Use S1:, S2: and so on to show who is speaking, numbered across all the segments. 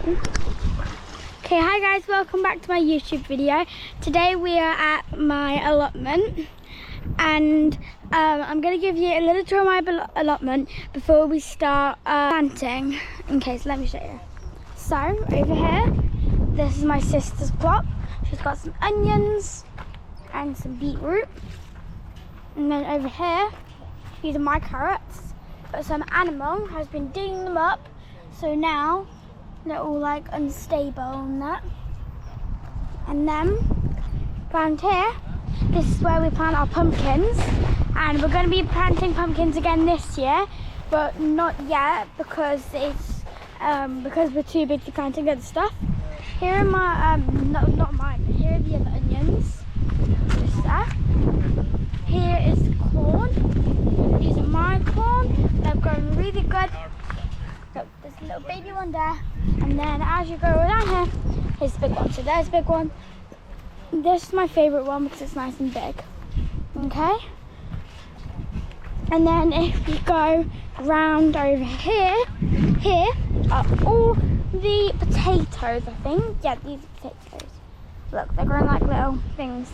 S1: Okay, hi guys, welcome back to my YouTube video. Today we are at my allotment and I'm going to give you a little tour of my allotment before we start planting. Okay, so let me show you. So, over here, this is my sister's plot. She's got some onions and some beetroot. And then over here, these are my carrots. But some animal has been digging them up, so now they're all like unstable and that. And then around here, this is where we plant our pumpkins, and we're going to be planting pumpkins again this year, but not yet because it's because we're too big for planting other stuff. Here are my not mine, but here are the other onions. Just there. Here is the corn. These are my corn. They're growing really good. Look, there's a little baby one there, and then as you go down here, here's the big one. So there's a big one. This is my favourite one because it's nice and big. Okay. And then if you go round over here, here are all the potatoes, I think. Yeah, these are potatoes. Look, they're growing like little things.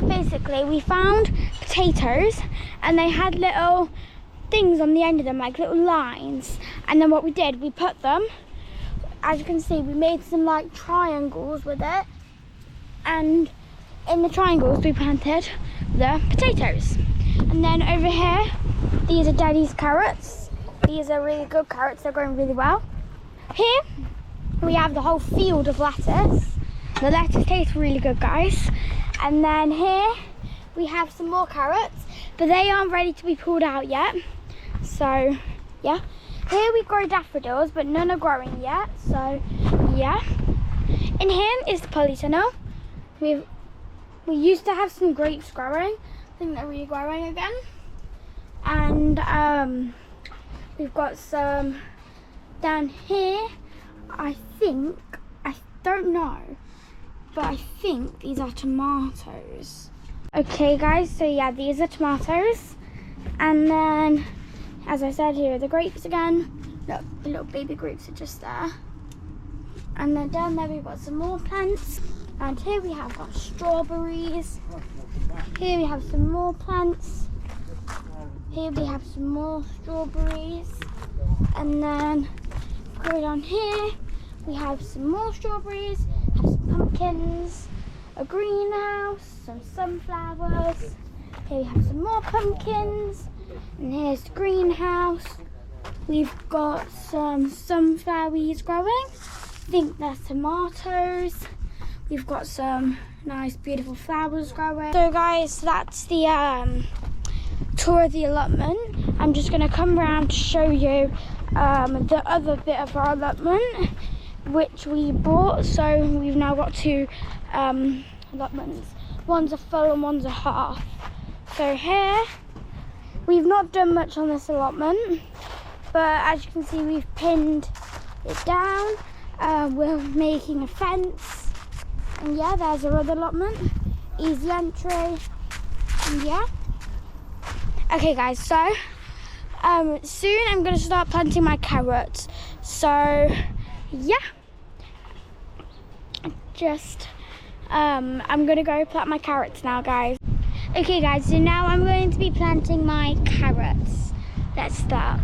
S1: Basically, we found potatoes and they had little things on the end of them, like little lines. And then what we did, we put them, as you can see, we made some like triangles with it. And in the triangles, we planted the potatoes. And then over here, these are Daddy's carrots. These are really good carrots, they're growing really well. Here, we have the whole field of lettuce. The lettuce tastes really good, guys. And then here, we have some more carrots, but they aren't ready to be pulled out yet. So, yeah. Here we grow daffodils, but none are growing yet. So, yeah. In here is the polytunnel. We used to have some grapes growing. I think they're regrowing again. And we've got some down here. I don't know, but I think these are tomatoes. Okay guys, so yeah, these are tomatoes. And then, as I said, here are the grapes again. Look, the little baby grapes are just there. And then down there we've got some more plants. And here we have got strawberries. Here we have some more plants. Here we have some more strawberries. And then go down here, we have some more strawberries, have some pumpkins, a greenhouse, some sunflowers. Here we have some more pumpkins. And here's the greenhouse. We've got some sunflowers growing. I think that's tomatoes. We've got some nice beautiful flowers growing. So guys, that's the tour of the allotment. I'm just going to come around to show you the other bit of our allotment which we bought. So we've now got two allotments. One's a full and one's a half. So here, we've not done much on this allotment, but as you can see, we've pinned it down. We're making a fence. And yeah, there's our other allotment. Easy entry. And yeah. Okay guys, so soon I'm going to start planting my carrots. So yeah. I'm going to go plant my carrots now, guys. Okay guys, so now I'm going to be planting my carrots. Let's start.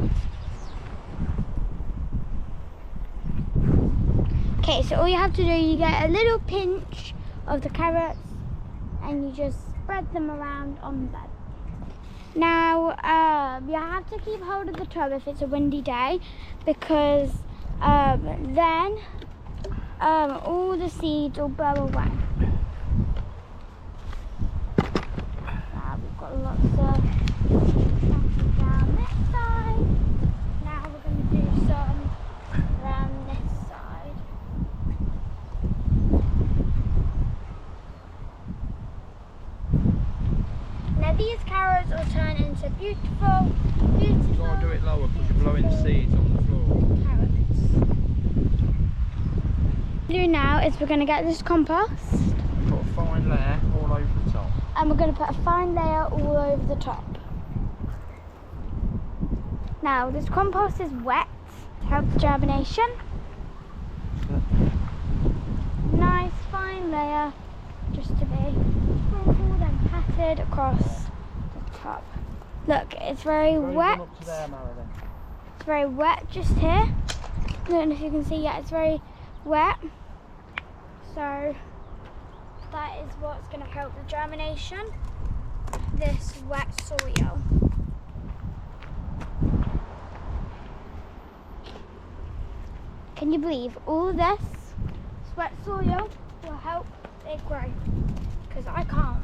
S1: Okay, so all you have to do, you get a little pinch of the carrots and you just spread them around on the bed. Now, you have to keep hold of the tub if it's a windy day, because then all the seeds will blow away. Now we've got lots of planting down this side. Now we're going to do some around this side. Now these carrots will turn into beautiful.
S2: You've got to do it lower because you're blowing the seeds on the floor.
S1: Carrots. What we do now is we're going to get this compost.
S2: Put a fine layer all over the top.
S1: And we're going to put a fine layer all over the top. Now this compost is wet to help the germination. Nice fine layer just to be sprinkled and patted across the top. Look, it's very wet.
S2: Up to there, Marilyn.
S1: It's very wet just here. I don't know if you can see yet, it's very wet. So that is what's going to help the germination, this wet soil. Can you believe all this wet soil will help it grow? Because I can't.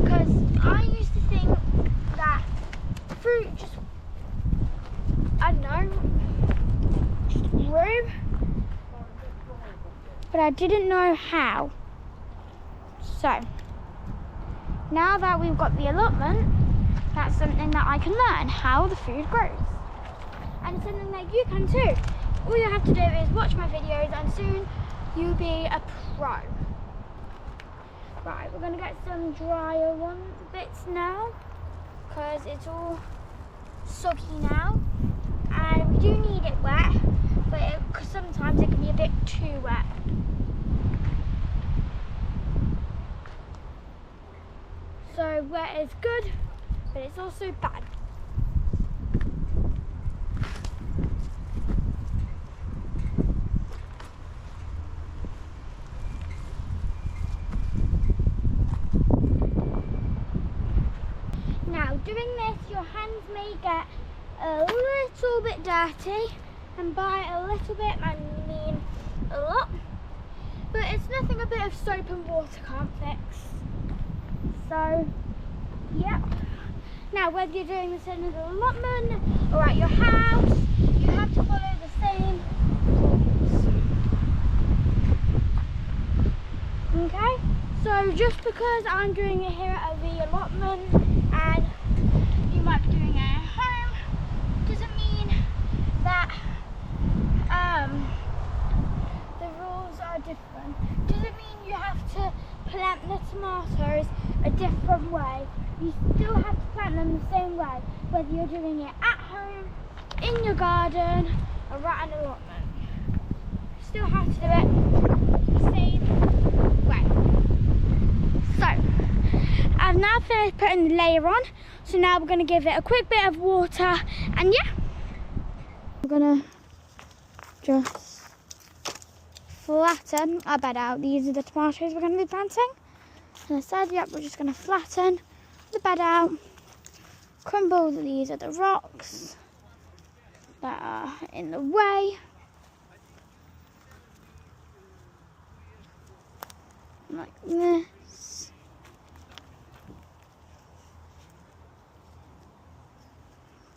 S1: Because I used to think that fruit just, I don't know, just grew. But I didn't know how. So, now that we've got the allotment, that's something that I can learn, how the food grows. And it's something that you can too. All you have to do is watch my videos and soon you'll be a pro. Right, we're going to get some drier bits now, because it's all soggy now. And we do need it wet, but sometimes it can be a bit too wet. So wet is good, but it's also bad. Now doing this, your hands may get a little bit dirty, and by a little bit I mean a lot, but it's nothing a bit of soap and water can't fix. So, yep. Now whether you're doing this in an allotment or at your house, you have to follow the same rules. Okay? So just because I'm doing it here at the allotment and you might be doing it at home, doesn't mean that the rules are different. Doesn't mean you have to plant the tomatoes a different way. You still have to plant them the same way, whether you're doing it at home, in your garden, or at an allotment. You still have to do it the same way. So, I've now finished putting the layer on, so now we're going to give it a quick bit of water, and yeah, we're going to just flatten our bed out. These are the tomatoes we're going to be planting. And I said, yep, we're just going to flatten the bed out, crumble these are the rocks that are in the way. Like this.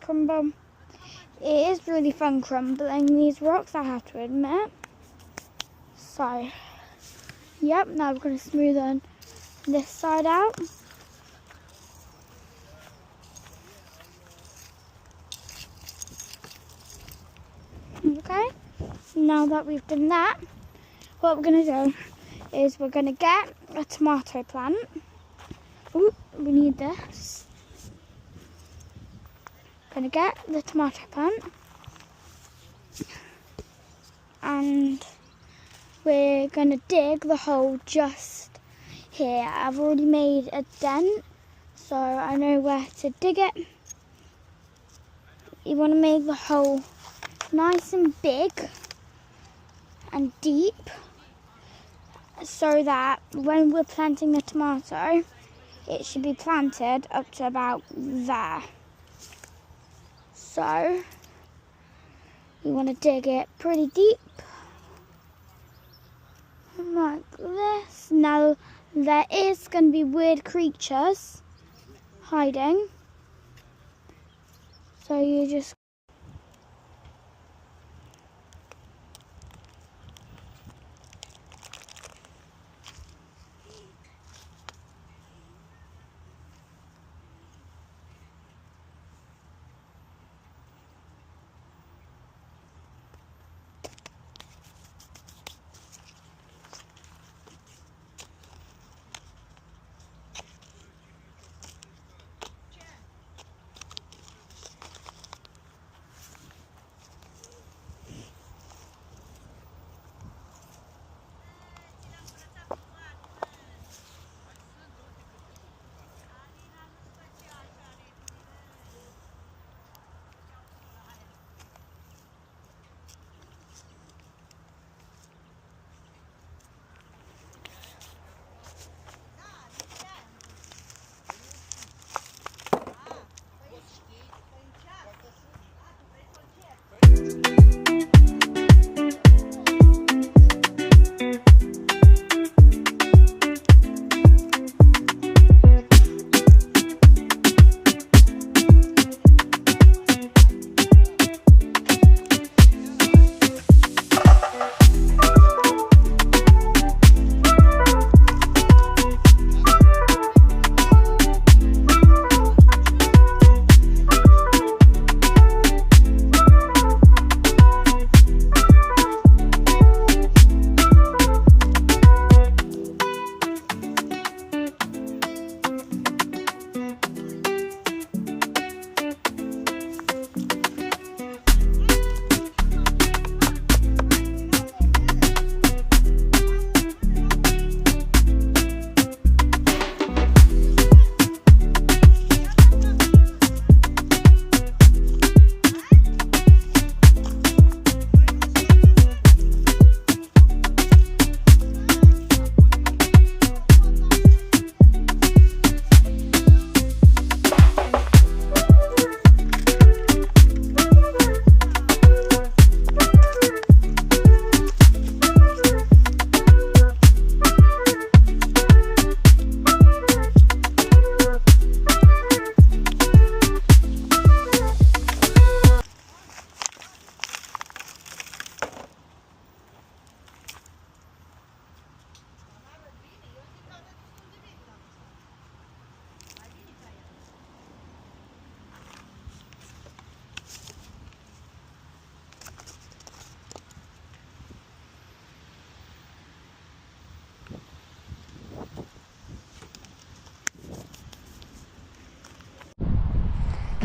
S1: Crumble. It is really fun crumbling these rocks, I have to admit. So, yep, now we're going to smoothen this side out. Okay, now that we've done that, what we're going to do is we're going to get a tomato plant. Ooh, we need this. Going to get the tomato plant and we're going to dig the hole just here. I've already made a dent, so I know where to dig it. You want to make the hole nice and big and deep, so that when we're planting the tomato, it should be planted up to about there. So you want to dig it pretty deep, like this. Now there is going to be weird creatures hiding, so you just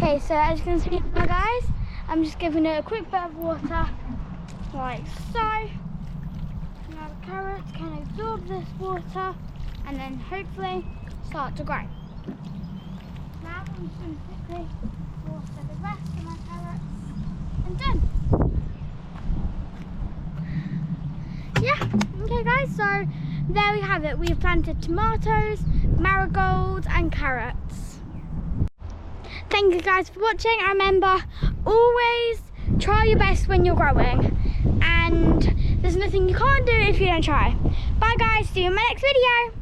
S1: Okay, so as you can see now guys, I'm just giving it a quick bit of water, like so. Now the carrots can absorb this water and then hopefully start to grow. Now I'm just going to quickly water the rest of my carrots and done. Yeah, okay guys, so there we have it. We've planted tomatoes, marigolds and carrots. Thank you guys for watching. Remember, always try your best when you're growing, and there's nothing you can't do if you don't try. Bye guys, see you in my next video.